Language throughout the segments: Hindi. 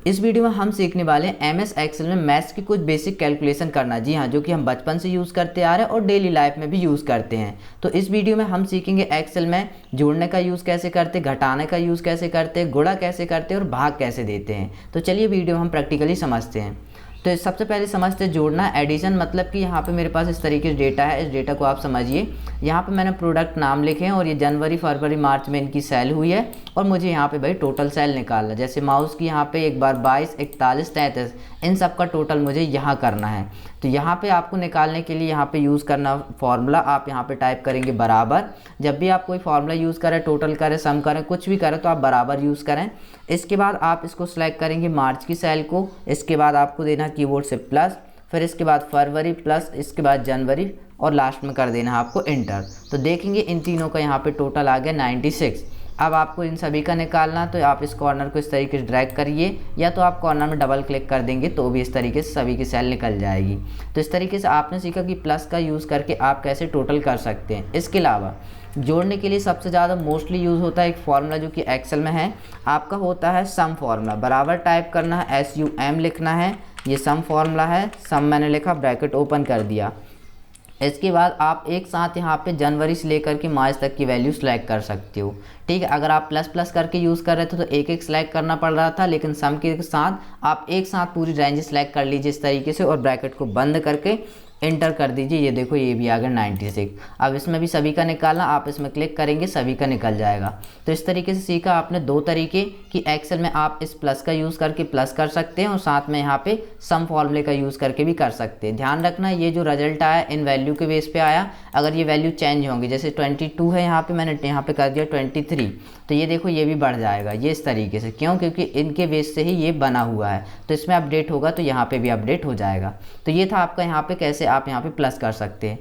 इस वीडियो में हम सीखने वाले हैं एमएस एक्सेल में मैथ्स की कुछ बेसिक कैलकुलेशन करना। जी हाँ, जो कि हम बचपन से यूज़ करते आ रहे हैं और डेली लाइफ में भी यूज़ करते हैं। तो इस वीडियो में हम सीखेंगे एक्सेल में जोड़ने का यूज़ कैसे करते, घटाने का यूज़ कैसे करते, गुणा कैसे करते और भाग कैसे देते हैं। तो चलिए वीडियो हम प्रैक्टिकली समझते हैं। तो सबसे पहले समझते हैं जोड़ना। एडिशन मतलब कि यहाँ पे मेरे पास इस तरीके से डेटा है, इस डेटा को आप समझिए। यहाँ पे मैंने प्रोडक्ट नाम लिखे हैं और ये जनवरी फरवरी मार्च में इनकी सेल हुई है और मुझे यहाँ पे भाई टोटल सेल निकालना। जैसे माउस की यहाँ पे एक बार 22, 41, 33 इन सब का टोटल मुझे यहाँ करना है। तो यहाँ पे आपको निकालने के लिए यहाँ पे यूज़ करना फॉर्मूला। आप यहाँ पे टाइप करेंगे बराबर। जब भी आप कोई फार्मूला यूज़ करें, टोटल करें, सम करें, कुछ भी करें तो आप बराबर यूज़ करें। इसके बाद आप इसको सिलेक्ट करेंगे मार्च की सेल को। इसके बाद आपको देना कीबोर्ड से प्लस, फिर इसके बाद फरवरी प्लस, इसके बाद जनवरी और लास्ट में कर देना है आपको इंटर। तो देखेंगे इन तीनों का यहाँ पे टोटल आ गया 96। अब आपको इन सभी का निकालना, तो आप इस कॉर्नर को इस तरीके से ड्रैग करिए या तो आप कॉर्नर में डबल क्लिक कर देंगे तो भी इस तरीके से सभी की सेल निकल जाएगी। तो इस तरीके से आपने सीखा कि प्लस का यूज़ करके आप कैसे टोटल कर सकते हैं। इसके अलावा जोड़ने के लिए सबसे ज़्यादा मोस्टली यूज़ होता है एक फार्मूला जो कि एक्सेल में है, आपका होता है सम फार्मूला। बराबर टाइप करना है, SUM लिखना है, ये सम फार्मूला है। सम मैंने लिखा, ब्रैकेट ओपन कर दिया। इसके बाद आप एक साथ यहाँ पे जनवरी से लेकर के मार्च तक की वैल्यू सेलेक्ट कर सकते हो। ठीक है, अगर आप प्लस प्लस करके यूज़ कर रहे थे तो एक एक सेलेक्ट करना पड़ रहा था, लेकिन सम के साथ आप एक साथ पूरी रेंज सेलेक्ट कर लीजिए इस तरीके से और ब्रैकेट को बंद करके इंटर कर दीजिए। ये देखो ये भी आ गया 96। अब इसमें भी सभी का निकालना, आप इसमें क्लिक करेंगे सभी का निकल जाएगा। तो इस तरीके से सीखा आपने दो तरीके कि एक्सेल में आप इस प्लस का यूज़ करके प्लस कर सकते हैं और साथ में यहाँ पे सम फॉर्मूले का यूज़ करके भी कर सकते हैं। ध्यान रखना ये जो रिजल्ट आया इन वैल्यू के बेस पे आया। अगर ये वैल्यू चेंज होंगी, जैसे 22 है यहाँ पे, मैंने यहाँ पे कर दिया 23, तो ये देखो ये भी बढ़ जाएगा ये इस तरीके से। क्यों? क्योंकि इनके बेस से ही ये बना हुआ है, तो इसमें अपडेट होगा तो यहाँ पे भी अपडेट हो जाएगा। तो ये था आपका यहाँ पे कैसे आप यहाँ पे प्लस कर सकते हैं।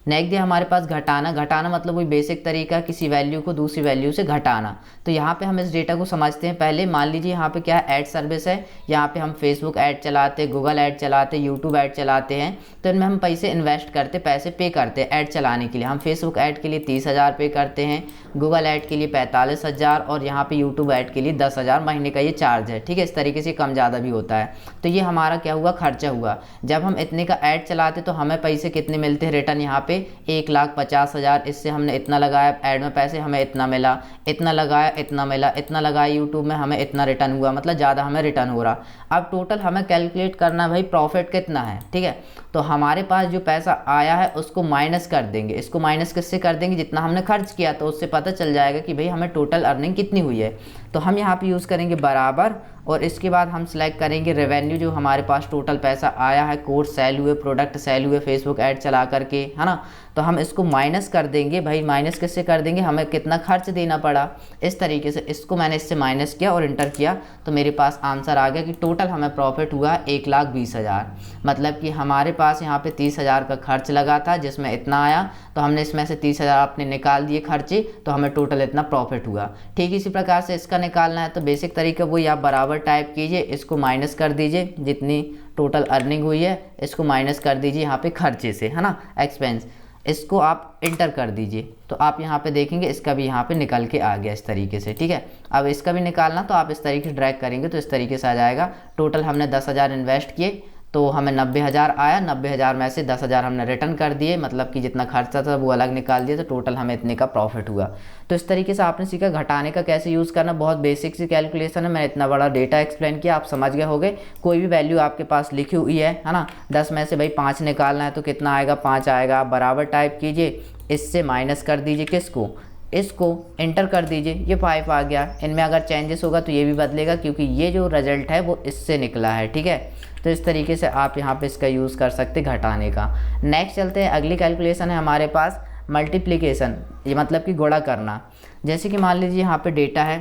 नेक्स्ट है हमारे पास घटाना। घटाना मतलब कोई बेसिक तरीका किसी वैल्यू को दूसरी वैल्यू से घटाना। तो यहाँ पे हम इस डेटा को समझते हैं। पहले मान लीजिए यहाँ पे क्या है, ऐड सर्विस है। यहाँ पे हम फेसबुक ऐड चलाते हैं, गूगल ऐड चलाते हैं, यूट्यूब ऐड चलाते हैं। तो इनमें हम पैसे इन्वेस्ट करते, पैसे पे करते हैं ऐड चलाने के लिए। हम फेसबुक ऐड के लिए 30,000 पे करते हैं, गूगल ऐड के लिए 45,000 और यहाँ पे यूट्यूब ऐड के लिए 10,000 महीने का ये चार्ज है। ठीक है, इस तरीके से कम ज़्यादा भी होता है। तो ये हमारा क्या हुआ, खर्चा हुआ। जब हम इतने का ऐड चलाते तो हमें पैसे कितने मिलते हैं रिटर्न, यहाँ पे 1,50,000। इससे हमने इतना लगाया ऐड में पैसे, हमें इतना मिला, इतना लगाया इतना मिला, इतना लगाया यूट्यूब में, हमें इतना रिटर्न हुआ, मतलब ज़्यादा हमें रिटर्न हो रहा। अब टोटल हमें कैलकुलेट करना भाई प्रॉफिट कितना है। ठीक है, तो हमारे पास जो पैसा आया है उसको माइनस कर देंगे। इसको माइनस किससे कर देंगे, जितना हमने खर्च किया, तो उससे पता चल जाएगा कि भाई हमें टोटल अर्निंग कितनी हुई है। तो हम यहाँ पे यूज़ करेंगे बराबर और इसके बाद हम सिलेक्ट करेंगे रेवेन्यू, जो हमारे पास टोटल पैसा आया है, कोर्स सेल हुए, प्रोडक्ट सेल हुए, फेसबुक ऐड चला करके, है ना। तो हम इसको माइनस कर देंगे। भाई माइनस किससे कर देंगे, हमें कितना खर्च देना पड़ा, इस तरीके से इसको मैंने इससे माइनस किया और इंटर किया तो मेरे पास आंसर आ गया कि टोटल हमें प्रॉफिट हुआ 1,20,000। मतलब कि हमारे पास यहाँ पे 30,000 का खर्च लगा था जिसमें इतना आया, तो हमने इसमें से 30,000 अपने निकाल दिए खर्चे, तो हमें टोटल इतना प्रॉफिट हुआ। ठीक इसी प्रकार से इसका निकालना है। तो बेसिक तरीका वही, आप बराबर टाइप कीजिए, इसको माइनस कर दीजिए, जितनी टोटल अर्निंग हुई है इसको माइनस कर दीजिए यहाँ पे खर्चे से, है ना, एक्सपेंस। इसको आप इंटर कर दीजिए तो आप यहाँ पे देखेंगे इसका भी यहाँ पे निकल के आ गया इस तरीके से। ठीक है, अब इसका भी निकालना, तो आप इस तरीके से ड्रैग करेंगे तो इस तरीके से आ जाएगा। टोटल हमने 10,000 इन्वेस्ट किए तो हमें 90,000 आया। 90,000 में से 10,000 हमने रिटर्न कर दिए, मतलब कि जितना खर्चा था वो अलग निकाल दिया, तो टोटल हमें इतने का प्रॉफिट हुआ। तो इस तरीके से आपने सीखा घटाने का कैसे यूज़ करना। बहुत बेसिक सी कैलकुलेशन है, मैंने इतना बड़ा डेटा एक्सप्लेन किया, आप समझ गए होंगे। कोई भी वैल्यू आपके पास लिखी हुई है ना, 10 में से भाई 5 निकालना है तो कितना आएगा, 5 आएगा। आप बराबर टाइप कीजिए, इससे माइनस कर दीजिए किसको, इसको इंटर कर दीजिए, ये 5 आ गया। इनमें अगर चेंजेस होगा तो ये भी बदलेगा क्योंकि ये जो रिजल्ट है वो इससे निकला है। ठीक है, तो इस तरीके से आप यहाँ पे इसका यूज़ कर सकते घटाने का। नेक्स्ट चलते हैं, अगली कैलकुलेशन है हमारे पास मल्टीप्लिकेशन, ये मतलब कि गुणा करना। जैसे कि मान लीजिए यहाँ पे डेटा है,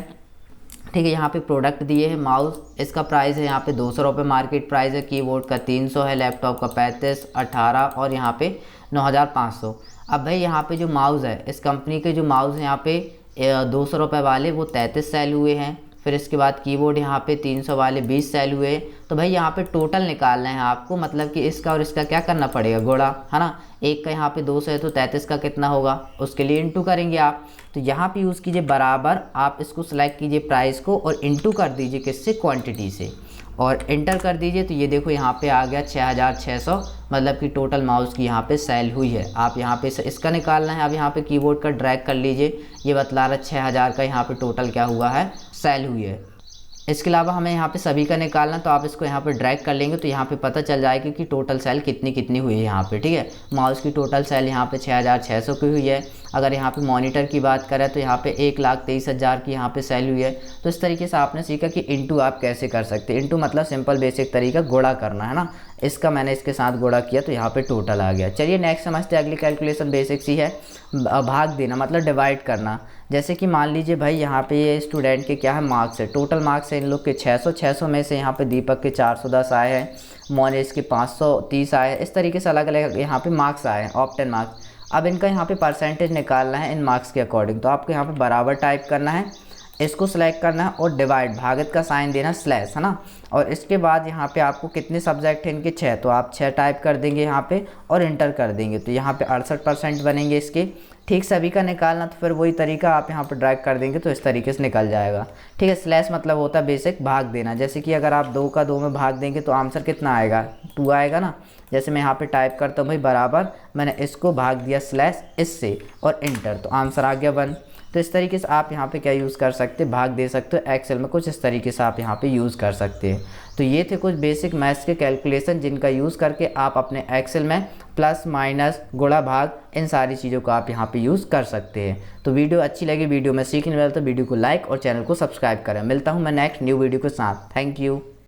ठीक है, यहाँ पे प्रोडक्ट दिए हैं माउस, इसका प्राइस है यहाँ पे 200 रुपये मार्केट प्राइस है, कीबोर्ड का 300 है, लैपटॉप का 35, 18 और यहाँ पे 9,500। अब भाई यहाँ पे जो माउस है, इस कंपनी के जो माउस हैं यहाँ पे 200 रुपये वाले वो 33 सेल हुए हैं। फिर इसके बाद कीबोर्ड यहाँ पे 300 वाले 20 सेल हुए, तो भाई यहाँ पे टोटल निकालना है आपको, मतलब कि इसका और इसका क्या करना पड़ेगा, गुणा, है ना। एक का यहाँ पे 200 है तो 33 का कितना होगा, उसके लिए इंटू करेंगे आप। तो यहाँ पे यूज़ कीजिए बराबर, आप इसको सिलेक्ट कीजिए प्राइस को और इंटू कर दीजिए किससे, क्वांटिटी से, और इंटर कर दीजिए। तो ये देखो यहाँ पे आ गया 6600, मतलब कि टोटल माउस की यहाँ पे सेल हुई है। आप यहाँ पे इसका निकालना है, अब यहाँ पे कीबोर्ड का ड्रैग कर लीजिए, ये बतला रहा है 6000 का यहाँ पे टोटल क्या हुआ है, सेल हुई है। इसके अलावा हमें यहाँ पे सभी का निकालना, तो आप इसको यहाँ पे ड्रैग कर लेंगे तो यहाँ पे पता चल जाएगा कि टोटल सेल कितनी कितनी हुई है यहाँ पे, ठीक है। माउस की टोटल सेल यहाँ पे 6600 की हुई है। अगर यहाँ पे मॉनिटर की बात करें तो यहाँ पे 1,23,000 की यहाँ पे सेल हुई है। तो इस तरीके से आपने सीखा कि इंटू आप कैसे कर सकते हैं। इंटू मतलब सिंपल बेसिक तरीका, गुणा करना, है ना। इसका मैंने इसके साथ गुणा किया तो यहाँ पे टोटल आ गया। चलिए नेक्स्ट समझते हैं, अगली कैलकुलेशन बेसिक सी है, भाग देना मतलब डिवाइड करना। जैसे कि मान लीजिए भाई यहाँ पे ये स्टूडेंट के क्या है, मार्क्स है, टोटल मार्क्स है इन लोग के 600 में से यहाँ पे दीपक के 410 आए हैं, मोनिश के 530 आए हैं। इस तरीके से अलग अलग यहाँ पे मार्क्स आए हैं, ऑप्टेन मार्क्स। अब इनका यहाँ पे परसेंटेज निकालना है इन मार्क्स के अकॉर्डिंग। तो आपको यहाँ पे बराबर टाइप करना है, इसको सिलेक्ट करना है और डिवाइड, भागत का साइन देना स्लैश, है ना। और इसके बाद यहाँ पे आपको कितने सब्जेक्ट हैं इनके, 6, तो आप 6 टाइप कर देंगे यहाँ पे और इंटर कर देंगे। तो यहाँ पे 68% बनेंगे इसके। ठीक, सभी का निकालना तो फिर वही तरीका, आप यहाँ पे ड्रैग कर देंगे तो इस तरीके से निकल जाएगा, ठीक है। स्लैश मतलब होता है बेसिक भाग देना। जैसे कि अगर आप 2 का 2 में भाग देंगे तो आंसर कितना आएगा, 2 आएगा ना। जैसे मैं यहाँ पे टाइप करता हूँ भाई बराबर, मैंने इसको भाग दिया स्लैश इससे और इंटर, तो आंसर आ गया 1। तो इस तरीके से आप यहाँ पे क्या यूज़ कर सकते हैं, भाग दे सकते हो। एक्सेल में कुछ इस तरीके से आप यहाँ पे यूज़ कर सकते हैं। तो ये थे कुछ बेसिक मैथ्स के कैलकुलेशन जिनका यूज़ करके आप अपने एक्सेल में प्लस माइनस गुणा भाग इन सारी चीज़ों को आप यहाँ पे यूज़ कर सकते हैं। तो वीडियो अच्छी लगी, वीडियो में सीखने वाला, तो वीडियो को लाइक और चैनल को सब्सक्राइब करें। मिलता हूँ मैं नेक्स्ट न्यू वीडियो के साथ। Thank you.